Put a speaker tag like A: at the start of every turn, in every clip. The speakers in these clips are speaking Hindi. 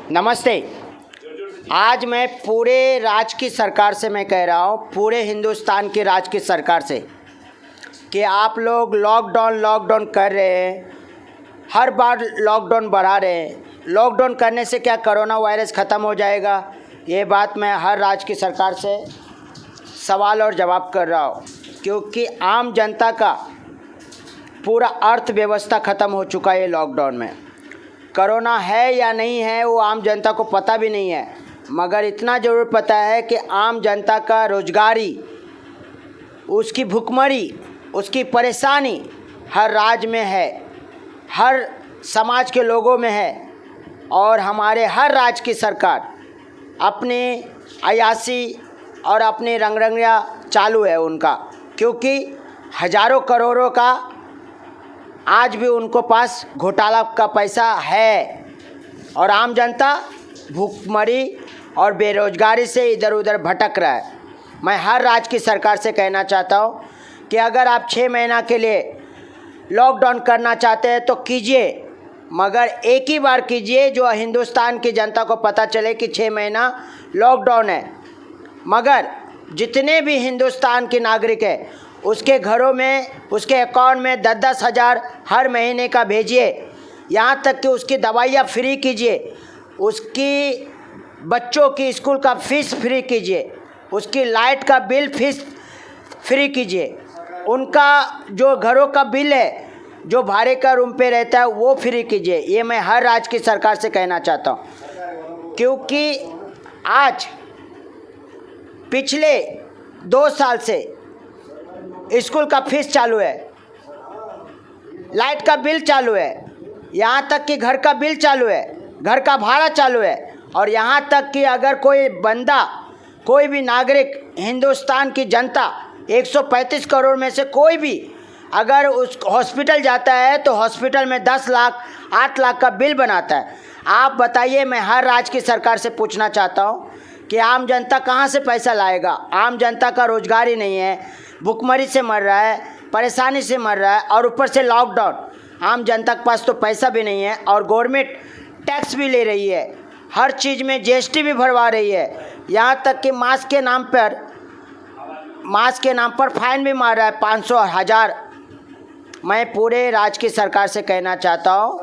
A: नमस्ते। आज मैं पूरे राज्य की सरकार से मैं कह रहा हूँ, पूरे हिंदुस्तान की राज्य की सरकार से, कि आप लोग लॉकडाउन कर रहे हैं, हर बार लॉकडाउन बढ़ा रहे हैं। लॉकडाउन करने से क्या कोरोना वायरस ख़त्म हो जाएगा? ये बात मैं हर राज्य की सरकार से सवाल और जवाब कर रहा हूँ, क्योंकि आम जनता का पूरा अर्थव्यवस्था ख़त्म हो चुका है लॉकडाउन में। कोरोना है या नहीं है वो आम जनता को पता भी नहीं है, मगर इतना ज़रूर पता है कि आम जनता का रोजगारी, उसकी भुखमरी, उसकी परेशानी हर राज्य में है, हर समाज के लोगों में है। और हमारे हर राज्य की सरकार अपने अयासी और अपनी रंगरंगिया चालू है उनका, क्योंकि हज़ारों करोड़ों का आज भी उनको पास घोटाला का पैसा है और आम जनता भूखमरी और बेरोजगारी से इधर उधर भटक रहा है। मैं हर राज्य की सरकार से कहना चाहता हूँ कि अगर आप 6 महीना के लिए लॉकडाउन करना चाहते हैं तो कीजिए, मगर एक ही बार कीजिए जो हिंदुस्तान की जनता को पता चले कि 6 महीना लॉकडाउन है। मगर जितने भी हिंदुस्तान के नागरिक हैं उसके घरों में, उसके अकाउंट में 10-10 हज़ार हर महीने का भेजिए। यहाँ तक कि उसकी दवाइयाँ फ्री कीजिए, उसकी बच्चों की स्कूल का फीस फ्री कीजिए, उसकी लाइट का बिल फीस फ्री कीजिए, उनका जो घरों का बिल है, जो भाड़े का रूम पे रहता है वो फ्री कीजिए। ये मैं हर राज्य की सरकार से कहना चाहता हूँ, क्योंकि आज पिछले 2 साल से स्कूल का फीस चालू है, लाइट का बिल चालू है, यहाँ तक कि घर का बिल चालू है, घर का भाड़ा चालू है। और यहाँ तक कि अगर कोई बंदा, कोई भी नागरिक, हिंदुस्तान की जनता 135 करोड़ में से कोई भी अगर उस हॉस्पिटल जाता है तो हॉस्पिटल में 10 लाख 8 लाख का बिल बनाता है। आप बताइए, मैं हर राज्य की सरकार से पूछना चाहता हूँ कि आम जनता कहाँ से पैसा लाएगा? आम जनता का रोजगार ही नहीं है, भुखमरी से मर रहा है, परेशानी से मर रहा है, और ऊपर से लॉकडाउन। आम जनता के पास तो पैसा भी नहीं है और गवर्नमेंट टैक्स भी ले रही है, हर चीज़ में जीएसटी भी भरवा रही है, यहाँ तक कि मास्क के नाम पर फाइन भी मार रहा है 500 1000। मैं पूरे राज्य की सरकार से कहना चाहता हूँ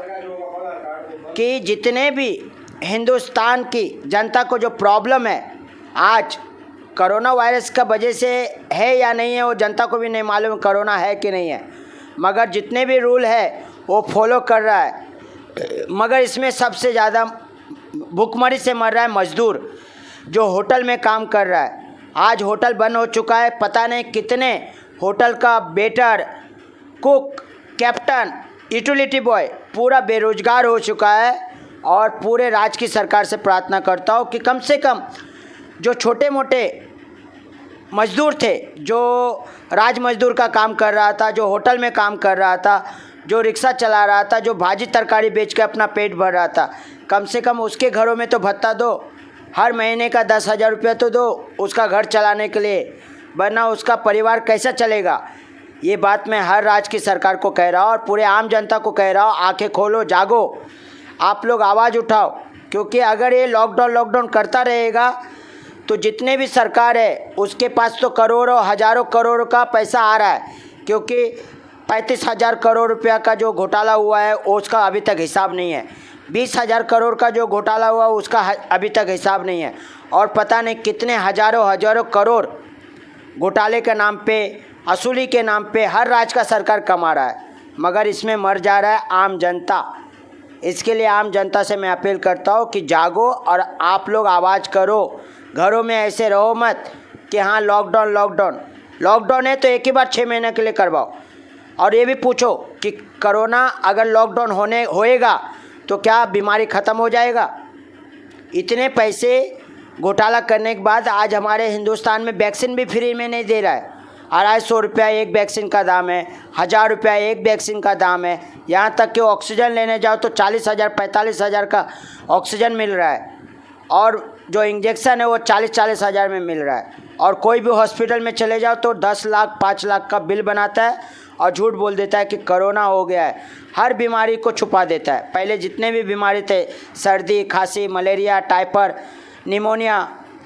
A: कि जितने भी हिंदुस्तान की जनता को जो प्रॉब्लम है, आज कोरोना वायरस का वजह से है या नहीं है वो जनता को भी नहीं मालूम, कोरोना है कि नहीं है, मगर जितने भी रूल है वो फॉलो कर रहा है। मगर इसमें सबसे ज़्यादा भुखमरी से मर रहा है मज़दूर, जो होटल में काम कर रहा है। आज होटल बंद हो चुका है, पता नहीं कितने होटल का waiter, cook, captain, utility boy पूरा बेरोजगार हो चुका है। और पूरे राज्य की सरकार से प्रार्थना करता हूँ कि कम से कम जो छोटे मोटे मज़दूर थे, जो राज मज़दूर का काम कर रहा था, जो होटल में काम कर रहा था, जो रिक्शा चला रहा था, जो भाजी तरकारी बेच के अपना पेट भर रहा था, कम से कम उसके घरों में तो भत्ता दो, हर महीने का 10,000 रुपया तो दो उसका घर चलाने के लिए, वरना उसका परिवार कैसा चलेगा? ये बात मैं हर राज्य की सरकार को कह रहा हूँ और पूरे आम जनता को कह रहा हूँ, आंखें खोलो, जागो, आप लोग आवाज़ उठाओ। क्योंकि अगर ये लॉकडाउन करता रहेगा तो जितने भी सरकार है उसके पास तो करोड़ों हज़ारों करोड़ का पैसा आ रहा है, क्योंकि 35,000 करोड़ रुपया का जो घोटाला हुआ है उसका अभी तक हिसाब नहीं है, 20,000 करोड़ का जो घोटाला हुआ उसका अभी तक हिसाब नहीं है, और पता नहीं कितने हज़ारों करोड़ घोटाले के नाम पे, असूली के नाम पे हर राज्य का सरकार कमा रहा है, मगर इसमें मर जा रहा है आम जनता। इसके लिए आम जनता से मैं अपील करता हूँ कि जागो और आप लोग आवाज़ करो, घरों में ऐसे रहो मत कि हाँ लॉकडाउन है तो एक ही बार 6 महीने के लिए करवाओ। और ये भी पूछो कि कोरोना अगर लॉकडाउन होएगा तो क्या बीमारी ख़त्म हो जाएगा? इतने पैसे घोटाला करने के बाद आज हमारे हिंदुस्तान में वैक्सीन भी फ्री में नहीं दे रहा है। 250 रुपया एक वैक्सीन का दाम है, 1000 रुपया एक वैक्सीन का दाम है। यहाँ तक कि ऑक्सीजन लेने जाओ तो 40,000 45,000 का ऑक्सीजन मिल रहा है, और जो इंजेक्शन है वो 40-40 हज़ार में मिल रहा है। और कोई भी हॉस्पिटल में चले जाओ तो 10 लाख 5 लाख का बिल बनाता है और झूठ बोल देता है कि कोरोना हो गया है। हर बीमारी को छुपा देता है। पहले जितने भी बीमारी थे, सर्दी, खांसी, मलेरिया, टाइफर, निमोनिया,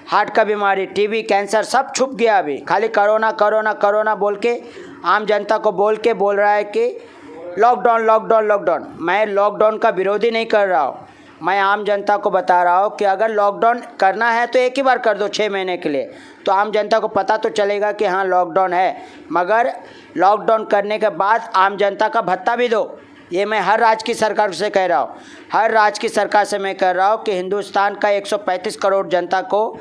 A: हार्ट का बीमारी, टीबी, कैंसर, सब छुप गया। अभी खाली कोरोना कोरोना कोरोना बोल के आम जनता को बोल रहा है कि लॉकडाउन लॉकडाउन लॉकडाउन। मैं लॉकडाउन का विरोधी नहीं कर रहा हूँ। मैं आम जनता को बता रहा हूँ कि अगर लॉकडाउन करना है तो एक ही बार कर दो 6 महीने के लिए, तो आम जनता को पता तो चलेगा कि हाँ लॉकडाउन है। मगर लॉकडाउन करने के बाद आम जनता का भत्ता भी दो। ये मैं हर राज्य की सरकार से कह रहा हूँ। हर राज्य की सरकार से मैं कह रहा हूँ कि हिंदुस्तान का 135 करोड़ जनता को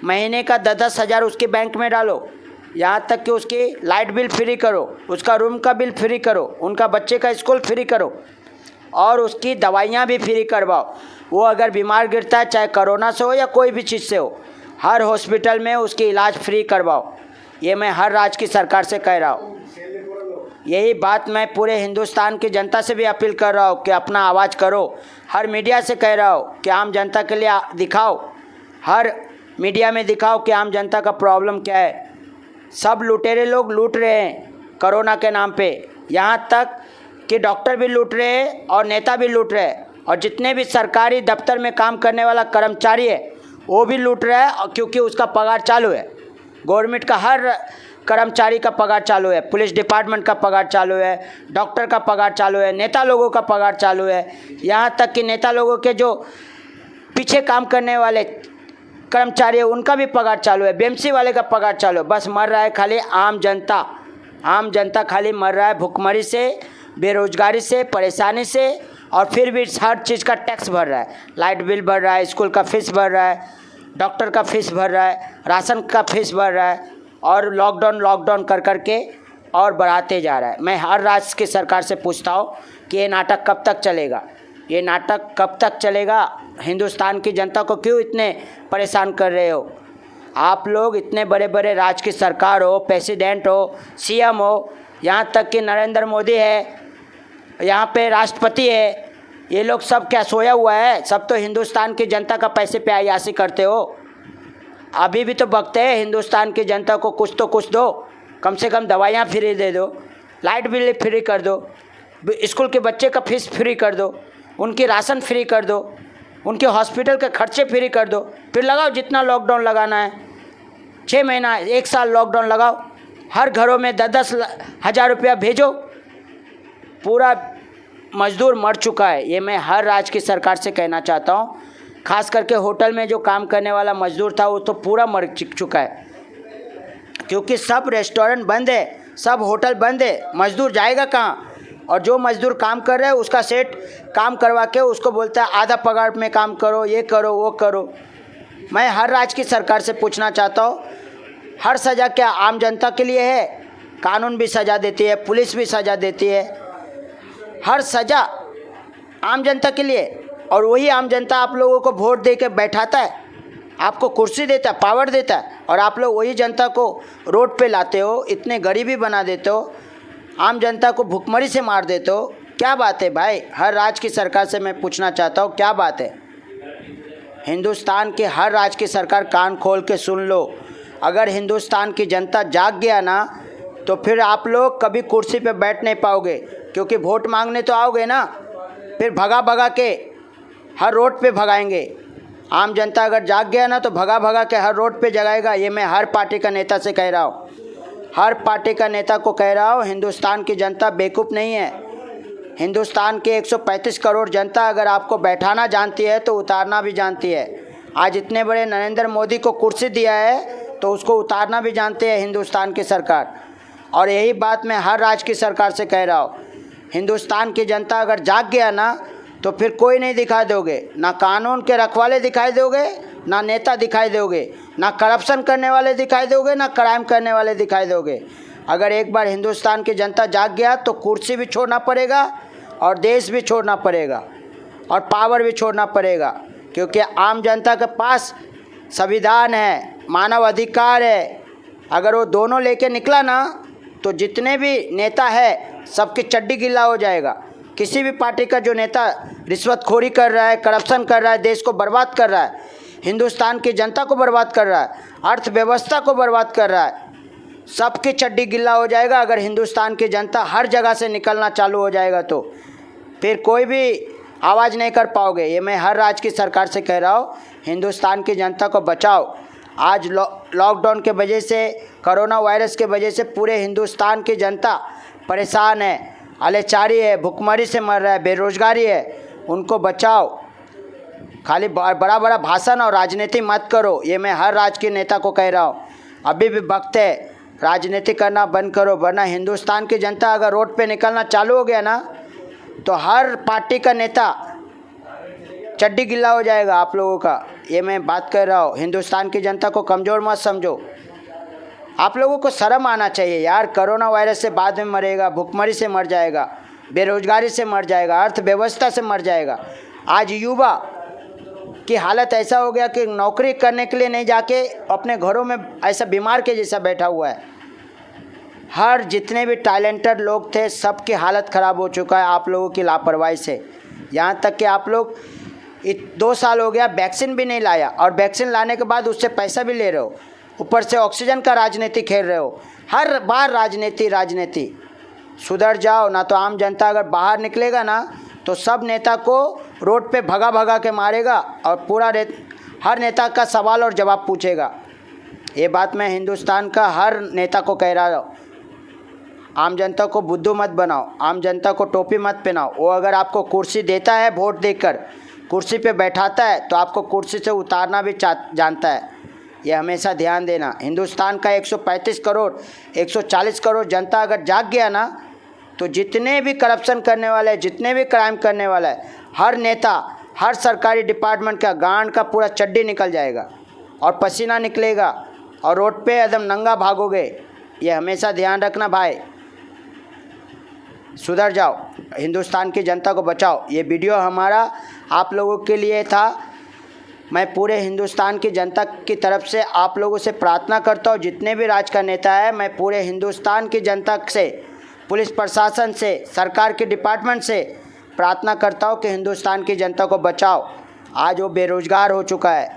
A: महीने का 10-10 हज़ार उसके बैंक में डालो। यहाँ तक कि उसकी लाइट बिल फ्री करो, उसका रूम का बिल फ्री करो, उनका बच्चे का स्कूल फ्री करो और उसकी दवाइयाँ भी फ्री करवाओ। वो अगर बीमार गिरता है, चाहे कोरोना से हो या कोई भी चीज़ से हो, हर हॉस्पिटल में उसकी इलाज फ्री करवाओ। ये मैं हर राज्य की सरकार से कह रहा हूँ। यही बात मैं पूरे हिंदुस्तान की जनता से भी अपील कर रहा हूँ कि अपना आवाज़ करो। हर मीडिया से कह रहा हूँ कि आम जनता के लिए दिखाओ, हर मीडिया में दिखाओ कि आम जनता का प्रॉब्लम क्या है। सब लुटेरे लोग लूट रहे हैं कोरोना के नाम पे, यहाँ तक कि डॉक्टर भी लूट रहे हैं और नेता भी लूट रहे हैं, और जितने भी सरकारी दफ्तर में काम करने वाला कर्मचारी है वो भी लूट रहा है, क्योंकि उसका पगार चालू है। गवर्नमेंट का हर कर्मचारी का पगार चालू है, पुलिस डिपार्टमेंट का पगार चालू है, डॉक्टर का पगार चालू है, नेता लोगों का पगार चालू है। यहाँ तक कि नेता लोगों के जो पीछे काम करने वाले कर्मचारी है उनका भी पगार चालू है, बीएमसी वाले का पगार चालू है। बस मर रहा है खाली आम जनता। आम जनता खाली मर रहा है भुखमरी से, बेरोजगारी से, परेशानी से, और फिर भी हर चीज़ का टैक्स भर रहा है। लाइट बिल भर रहा है, स्कूल का फीस भर रहा है, डॉक्टर का फीस भर रहा है, राशन का फीस भर रहा है, और लॉकडाउन लॉकडाउन कर के और बढ़ाते जा रहा है। मैं हर राज्य की सरकार से पूछता हूँ कि ये नाटक कब तक चलेगा? ये नाटक कब तक चलेगा? हिंदुस्तान की जनता को क्यों इतने परेशान कर रहे हो? आप लोग इतने बड़े बड़े राज्य की सरकार हो, प्रेसिडेंट हो, सीएम हो, यहाँ तक कि नरेंद्र मोदी है, यहाँ पे राष्ट्रपति है, ये लोग सब क्या सोया हुआ है? सब तो हिंदुस्तान की जनता का पैसे पे अय्याशी करते हो। अभी भी तो बकते हैं हिंदुस्तान की जनता को कुछ तो कुछ दो, कम से कम दवाइयाँ फ्री दे दो, लाइट बिल फ्री कर दो, स्कूल के बच्चे का फीस फ्री कर दो, उनकी राशन फ्री कर दो, उनके हॉस्पिटल के खर्चे फ्री कर दो। फिर लगाओ जितना लॉकडाउन लगाना है, 6 महीना 1 साल लॉकडाउन लगाओ, हर घरों में 10-10 हज़ार रुपया भेजो। पूरा मजदूर मर चुका है। ये मैं हर राज्य की सरकार से कहना चाहता हूँ। खास करके होटल में जो काम करने वाला मजदूर था वो तो पूरा मर चुका है, क्योंकि सब रेस्टोरेंट बंद है, सब होटल बंद है। मजदूर जाएगा कहाँ? और जो मजदूर काम कर रहे हैं उसका सेठ काम करवा के उसको बोलता है आधा पगार में काम करो, ये करो, वो करो। मैं हर राज्य की सरकार से पूछना चाहता हूँ, हर सज़ा क्या आम जनता के लिए है? कानून भी सज़ा देती है, पुलिस भी सज़ा देती है, हर सज़ा आम जनता के लिए। और वही आम जनता आप लोगों को वोट दे के बैठाता है, आपको कुर्सी देता है, पावर देता है, और आप लोग वही जनता को रोड पे लाते हो, इतने गरीबी बना देते हो, आम जनता को भुखमरी से मार देते हो। क्या बात है भाई? हर राज्य की सरकार से मैं पूछना चाहता हूँ, क्या बात है? हिंदुस्तान के हर राज्य की सरकार कान खोल के सुन लो। अगर हिंदुस्तान की जनता जाग गया ना, तो फिर आप लोग कभी कुर्सी पे बैठ नहीं पाओगे, क्योंकि वोट मांगने तो आओगे ना, फिर भगा भगा के हर रोड पे भगाएंगे। आम जनता अगर जाग गया ना तो भगा भगा के हर रोड पे जगाएगा। ये मैं हर पार्टी का नेता से कह रहा हूँ, हर पार्टी का नेता को कह रहा हूँ। हिंदुस्तान की जनता बेवकूफ़ नहीं है। हिंदुस्तान के 135 करोड़ जनता अगर आपको बैठाना जानती है तो उतारना भी जानती है। आज इतने बड़े नरेंद्र मोदी को कुर्सी दिया है तो उसको उतारना भी जानते हैं हिंदुस्तान की सरकार। और यही बात मैं हर राज्य की सरकार से कह रहा हूँ। हिंदुस्तान की जनता अगर जाग गया ना तो फिर कोई नहीं दिखाई दोगे, ना कानून के रखवाले दिखाई दोगे, ना नेता दिखाई दोगे, ना करप्शन करने वाले दिखाई दोगे, ना क्राइम करने वाले दिखाई दोगे। अगर एक बार हिंदुस्तान की जनता जाग गया तो कुर्सी भी छोड़ना पड़ेगा और देश भी छोड़ना पड़ेगा और पावर भी छोड़ना पड़ेगा, क्योंकि आम जनता के पास संविधान है, मानव अधिकार है। अगर वो दोनों लेके निकला ना तो जितने भी नेता है सबकी चड्डी गिल्ला हो जाएगा। किसी भी पार्टी का जो नेता रिश्वतखोरी कर रहा है, करप्शन कर रहा है, देश को बर्बाद कर रहा है, हिंदुस्तान की जनता को बर्बाद कर रहा है, अर्थव्यवस्था को बर्बाद कर रहा है, सबकी चड्डी गिल्ला हो जाएगा अगर हिंदुस्तान की जनता हर जगह से निकलना चालू हो जाएगा तो फिर कोई भी आवाज़ नहीं कर पाओगे। ये मैं हर राज्य की सरकार से कह रहा हूँ, हिंदुस्तान की जनता को बचाओ। आज लॉकडाउन के वजह से, कोरोना वायरस के वजह से पूरे हिंदुस्तान की जनता परेशान है, अलेचारी है, भुखमरी से मर रहा है, बेरोजगारी है। उनको बचाओ। खाली बड़ा बड़ा भाषण और राजनीति मत करो। ये मैं हर राज्य के नेता को कह रहा हूँ। अभी भी वक्त है, राजनीति करना बंद करो, वरना हिंदुस्तान की जनता अगर रोड पे निकलना चालू हो गया ना तो हर पार्टी का नेता चड्डी गिल्ला हो जाएगा आप लोगों का। ये मैं बात कर रहा हूँ। हिंदुस्तान की जनता को कमज़ोर मत समझो। आप लोगों को शर्म आना चाहिए यार। कोरोना वायरस से बाद में मरेगा, भुखमरी से मर जाएगा, बेरोजगारी से मर जाएगा, अर्थव्यवस्था से मर जाएगा। आज युवा की हालत ऐसा हो गया कि नौकरी करने के लिए नहीं जाके अपने घरों में ऐसा बीमार के जैसा बैठा हुआ है। हर जितने भी टैलेंटेड लोग थे सबकी हालत ख़राब हो चुका है आप लोगों की लापरवाही से। यहाँ तक कि आप लोग 2 साल हो गया वैक्सीन भी नहीं लाया, और वैक्सीन लाने के बाद उससे पैसा भी ले रहे हो, ऊपर से ऑक्सीजन का राजनीति खेल रहे हो। हर बार राजनीति। सुधर जाओ, ना तो आम जनता अगर बाहर निकलेगा ना तो सब नेता को रोड पे भगा के मारेगा और हर नेता का सवाल और जवाब पूछेगा। ये बात मैं हिंदुस्तान का हर नेता को कह रहा हूँ। आम जनता को बुद्धू मत बनाओ, आम जनता को टोपी मत पहनाओ। वो अगर आपको कुर्सी देता है, वोट देकर कुर्सी पे बैठाता है, तो आपको कुर्सी से उतारना भी जानता है। ये हमेशा ध्यान देना। हिंदुस्तान का 135 करोड़ 140 करोड़ जनता अगर जाग गया ना तो जितने भी करप्शन करने वाले हैं, जितने भी क्राइम करने वाला है, हर नेता, हर सरकारी डिपार्टमेंट का गांड का पूरा चड्डी निकल जाएगा और पसीना निकलेगा और रोड पे एकदम नंगा भागोगे। ये हमेशा ध्यान रखना भाई। सुधर जाओ, हिंदुस्तान की जनता को बचाओ। ये वीडियो हमारा आप लोगों के लिए था। मैं पूरे हिंदुस्तान की जनता की तरफ से आप लोगों से प्रार्थना करता हूँ, जितने भी राज्य का नेता है, मैं पूरे हिंदुस्तान की जनता से, पुलिस प्रशासन से, सरकार के डिपार्टमेंट से प्रार्थना करता हूँ कि हिंदुस्तान की जनता को बचाओ। आज वो बेरोजगार हो चुका है,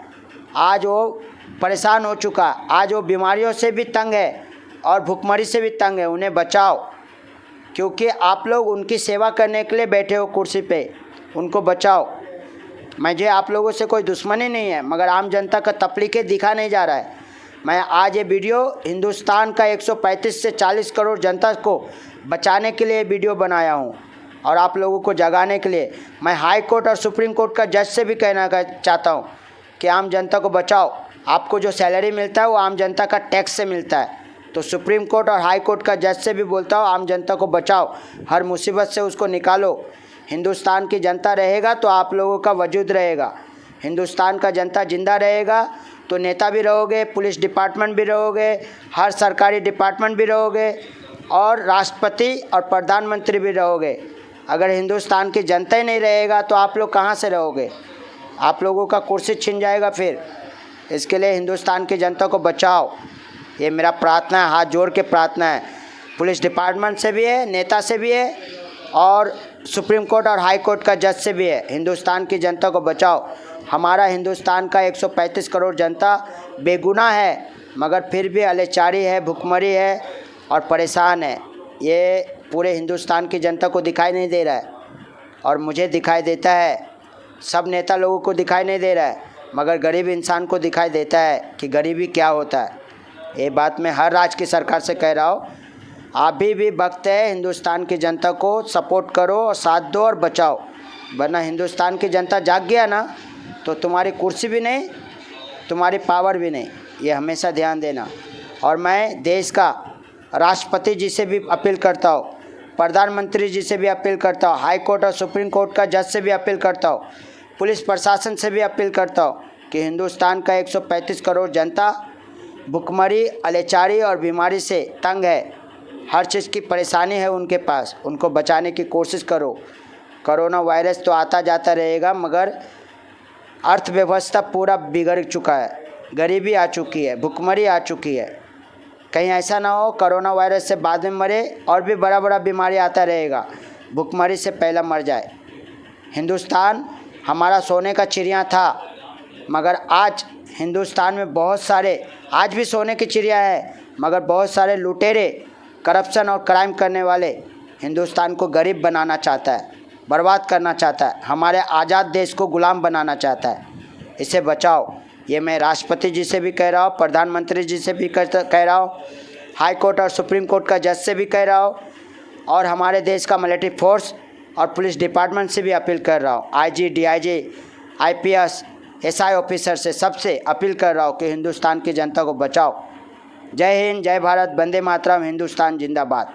A: आज वो परेशान हो चुका है, आज वो बीमारियों से भी तंग है और भुखमरी से भी तंग है। उन्हें बचाओ, क्योंकि आप लोग उनकी सेवा करने के लिए बैठे हो कुर्सी पे। उनको बचाओ। मुझे आप लोगों से कोई दुश्मनी नहीं है, मगर आम जनता का तफलीके दिखा नहीं जा रहा है। मैं आज ये वीडियो हिंदुस्तान का 135 से 40 करोड़ जनता को बचाने के लिए वीडियो बनाया हूँ और आप लोगों को जगाने के लिए। मैं हाई कोर्ट और सुप्रीम कोर्ट का जज से भी कहना चाहता हूँ कि आम जनता को बचाओ। आपको जो सैलरी मिलता है वो आम जनता का टैक्स से मिलता है। तो सुप्रीम कोर्ट और हाई कोर्ट का जज से भी बोलता हूँ, आम जनता को बचाओ, हर मुसीबत से उसको निकालो। हिंदुस्तान की जनता रहेगा तो आप लोगों का वजूद रहेगा। हिंदुस्तान का जनता जिंदा रहेगा तो नेता भी रहोगे, पुलिस डिपार्टमेंट भी रहोगे, हर सरकारी डिपार्टमेंट भी रहोगे और राष्ट्रपति और प्रधानमंत्री भी रहोगे। अगर हिंदुस्तान की जनता ही नहीं रहेगा तो आप लोग कहाँ से रहोगे? आप लोगों का कुर्सी छिन जाएगा फिर। इसके लिए हिंदुस्तान की जनता को बचाओ। ये मेरा प्रार्थना है, हाथ जोड़ के प्रार्थना है। पुलिस डिपार्टमेंट से भी है, नेता से भी है और सुप्रीम कोर्ट और हाई कोर्ट का जज से भी है। हिंदुस्तान की जनता को बचाओ। हमारा हिंदुस्तान का 135 करोड़ जनता बेगुनाह है, मगर फिर भी अलेचारी है, भुखमरी है और परेशान है। ये पूरे हिंदुस्तान की जनता को दिखाई नहीं दे रहा है और मुझे दिखाई देता है। सब नेता लोगों को दिखाई नहीं दे रहा है, मगर गरीब इंसान को दिखाई देता है कि गरीबी क्या होता है। ये बात मैं हर राज्य की सरकार से कह रहा हूँ। अभी भी वक्त है, हिंदुस्तान की जनता को सपोर्ट करो और साथ दो और बचाओ, वरना हिंदुस्तान की जनता जाग गया ना तो तुम्हारी कुर्सी भी नहीं, तुम्हारी पावर भी नहीं। ये हमेशा ध्यान देना। और मैं देश का राष्ट्रपति जी से भी अपील करता हूँ, प्रधानमंत्री जी से भी अपील करता हूँ, हाई कोर्ट और सुप्रीम कोर्ट का जज से भी अपील करता हूँ, पुलिस प्रशासन से भी अपील करता हूँ कि हिंदुस्तान का 135 करोड़ जनता भुखमरी, अलेचारी और बीमारी से तंग है। हर चीज़ की परेशानी है उनके पास। उनको बचाने की कोशिश करो। कोरोना वायरस तो आता जाता रहेगा, मगर अर्थव्यवस्था पूरा बिगड़ चुका है, गरीबी आ चुकी है, भुखमरी आ चुकी है। कहीं ऐसा ना हो कोरोना वायरस से बाद में मरे और भी बड़ा बड़ा बीमारी आता रहेगा, भुखमरी से पहला मर जाए। हिंदुस्तान हमारा सोने का चिड़िया था, मगर आज हिंदुस्तान में बहुत सारे, आज भी सोने की चिड़िया है, मगर बहुत सारे लुटेरे, करप्शन और क्राइम करने वाले हिंदुस्तान को गरीब बनाना चाहता है, बर्बाद करना चाहता है, हमारे आज़ाद देश को गुलाम बनाना चाहता है। इसे बचाओ। ये मैं राष्ट्रपति जी से भी कह रहा हूँ, प्रधानमंत्री जी से भी कह रहा हूँ, हाई कोर्ट और सुप्रीम कोर्ट का जज से भी कह रहा हूँ, और हमारे देश का मिलिट्री फोर्स और पुलिस डिपार्टमेंट से भी अपील कर रहा हूँ। IG, DIG, IPS, SI officer से सबसे अपील कर रहा हूँ कि हिंदुस्तान की जनता को बचाओ। जय हिंद, जय भारत, वंदे मातरम, हिंदुस्तान जिंदाबाद।